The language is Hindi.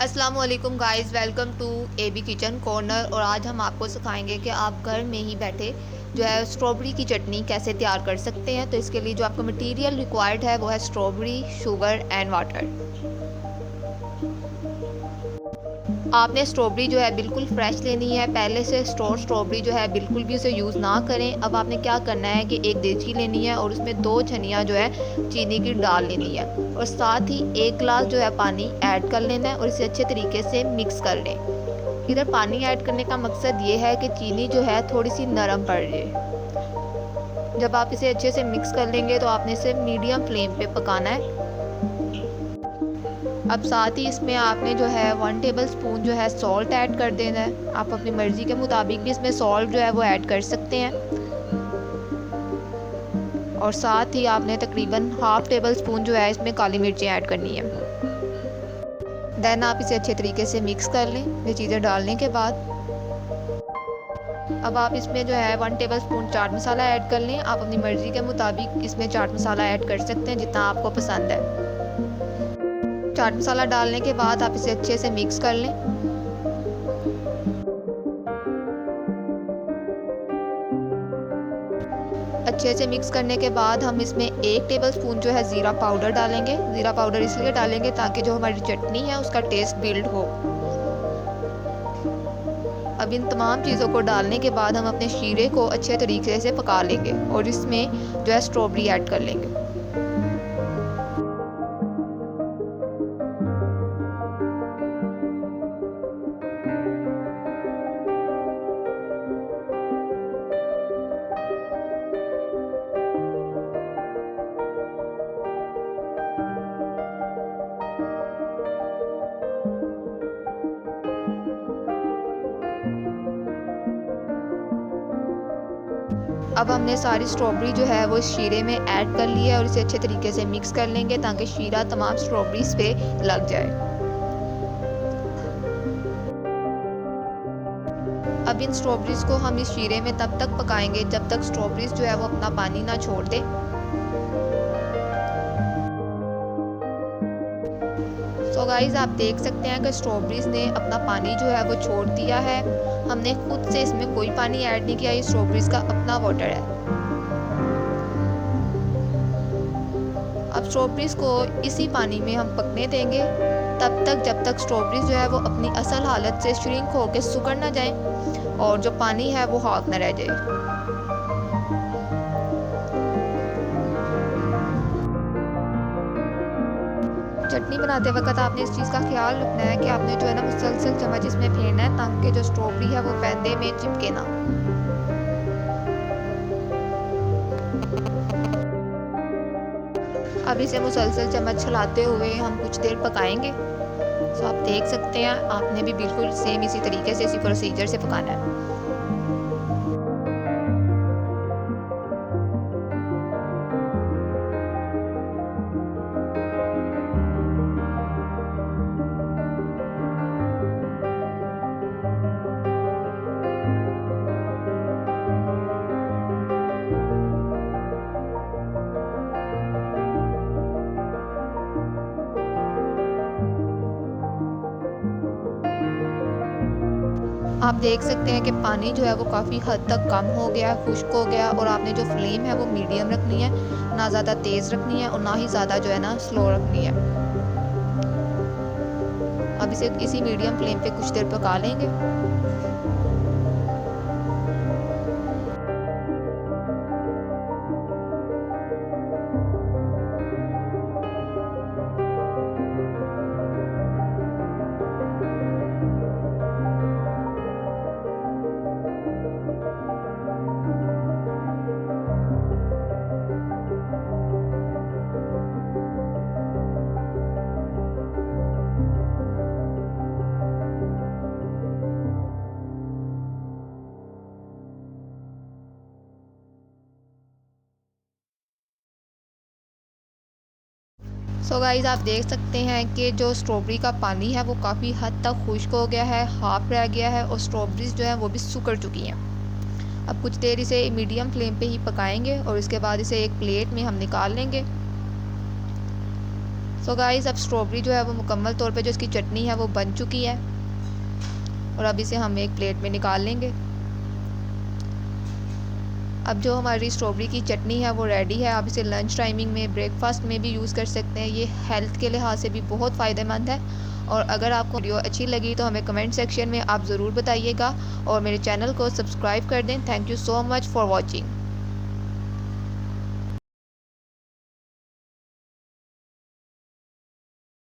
अस्सलामुअलैकुम guys, welcome to AB kitchen corner. और आज हम आपको सिखाएंगे कि आप घर में ही बैठे जो है स्ट्रॉबेरी की चटनी कैसे तैयार कर सकते हैं। तो इसके लिए जो आपका मटेरियल रिक्वायर्ड है वो है स्ट्रॉबेरी, शुगर एंड वाटर। आपने स्ट्रॉबेरी जो है बिल्कुल फ्रेश लेनी है। पहले से स्टोर स्ट्रॉबेरी जो है बिल्कुल भी उसे यूज़ ना करें। अब आपने क्या करना है कि एक देगची लेनी है और उसमें 2 छनियाँ जो है चीनी की डाल लेनी है और साथ ही 1 गिलास जो है पानी ऐड कर लेना है और इसे अच्छे तरीके से मिक्स कर लें। इधर पानी ऐड करने का मकसद ये है कि चीनी जो है थोड़ी सी नरम पड़ जाए। जब आप इसे अच्छे से मिक्स कर लेंगे तो आपने इसे मीडियम फ्लेम पे पकाना है। अब साथ ही इसमें आपने जो है 1 टेबल स्पून जो है सॉल्ट ऐड कर देना है। आप अपनी मर्ज़ी के मुताबिक भी इसमें सॉल्ट जो है वो ऐड कर सकते हैं। और साथ ही आपने तकरीबन हाफ़ टेबल स्पून जो है इसमें काली मिर्ची ऐड करनी है। देन आप इसे अच्छे तरीके से मिक्स कर लें। ये चीज़ें डालने के बाद अब आप इसमें जो है 1 table spoon chaat masala add कर लें। आप अपनी मर्ज़ी के मुताबिक इसमें चाट मसाला ऐड कर सकते हैं जितना आपको पसंद है। चाट मसाला डालने के बाद आप इसे अच्छे से मिक्स कर लें। अच्छे से मिक्स करने के बाद हम इसमें 1 टेबल स्पून जो है ज़ीरा पाउडर डालेंगे। ज़ीरा पाउडर इसलिए डालेंगे ताकि जो हमारी चटनी है उसका टेस्ट बिल्ड हो। अब इन तमाम चीज़ों को डालने के बाद हम अपने शीरे को अच्छे तरीके से पका लेंगे और इसमें जो है स्ट्रॉबेरी ऐड कर लेंगे। अब हमने सारी स्ट्रॉबेरी जो है वो इस शीरे में ऐड कर ली है और इसे अच्छे तरीके से मिक्स कर लेंगे ताकि शीरा तमाम स्ट्रॉबेरीज पे लग जाए। अब इन स्ट्रॉबेरीज को हम इस शीरे में तब तक पकाएंगे जब तक स्ट्रॉबेरीज जो है वो अपना पानी ना छोड़ दे। सो गाइस, आप देख सकते हैं कि स्ट्रॉबेरीज ने अपना पानी जो है वो छोड़ दिया है। हमने खुद से इसमें कोई पानी ऐड नहीं किया, ये स्ट्रॉबेरीज का अपना वाटर है। अब स्ट्रॉबेरीज को इसी पानी में हम पकने देंगे तब तक जब तक स्ट्रॉबेरीज जो है वो अपनी असल हालत से श्रिंक होकर सुखड़ ना जाए और जो पानी है वो हाफ ना रह जाए। चटनी बनाते वक्त आपने इस चीज़ का ख्याल रखना है कि आपने जो है ना मुसलसल चम्मच इसमें फेरना है ताकि जो स्ट्रॉबेरी है वो पैंदे में चिपके ना। अब इसे मुसलसल चम्मच चलाते हुए हम कुछ देर पकाएंगे। तो आप देख सकते हैं आपने भी बिल्कुल सेम इसी तरीके से इसी प्रोसीजर से पकाना है। आप देख सकते हैं कि पानी जो है वो काफ़ी हद तक कम हो गया, खुश्क हो गया और आपने जो फ्लेम है वो मीडियम रखनी है, ना ज़्यादा तेज़ रखनी है और ना ही ज़्यादा जो है ना स्लो रखनी है। अब इसे इसी मीडियम फ्लेम पे कुछ देर पका लेंगे। सो गाइस, आप देख सकते हैं कि जो स्ट्रॉबेरी का पानी है वो काफ़ी हद तक खुश्क हो गया है, हाफ रह गया है और स्ट्रॉबेरीज जो हैं वो भी सुकड़ चुकी हैं। अब कुछ देर इसे मीडियम फ्लेम पे ही पकाएंगे और इसके बाद इसे एक प्लेट में हम निकाल लेंगे। सो गाइस अब स्ट्रॉबेरी जो है वो मुकम्मल तौर पे जो इसकी चटनी है वो बन चुकी है और अब इसे हम एक प्लेट में निकाल लेंगे। अब जो हमारी स्ट्रॉबेरी की चटनी है वो रेडी है। आप इसे लंच टाइमिंग में, ब्रेकफास्ट में भी यूज़ कर सकते हैं। ये हेल्थ के लिहाज से भी बहुत फ़ायदेमंद है। और अगर आपको वीडियो अच्छी लगी तो हमें कमेंट सेक्शन में आप ज़रूर बताइएगा और मेरे चैनल को सब्सक्राइब कर दें। Thank you so much for watching.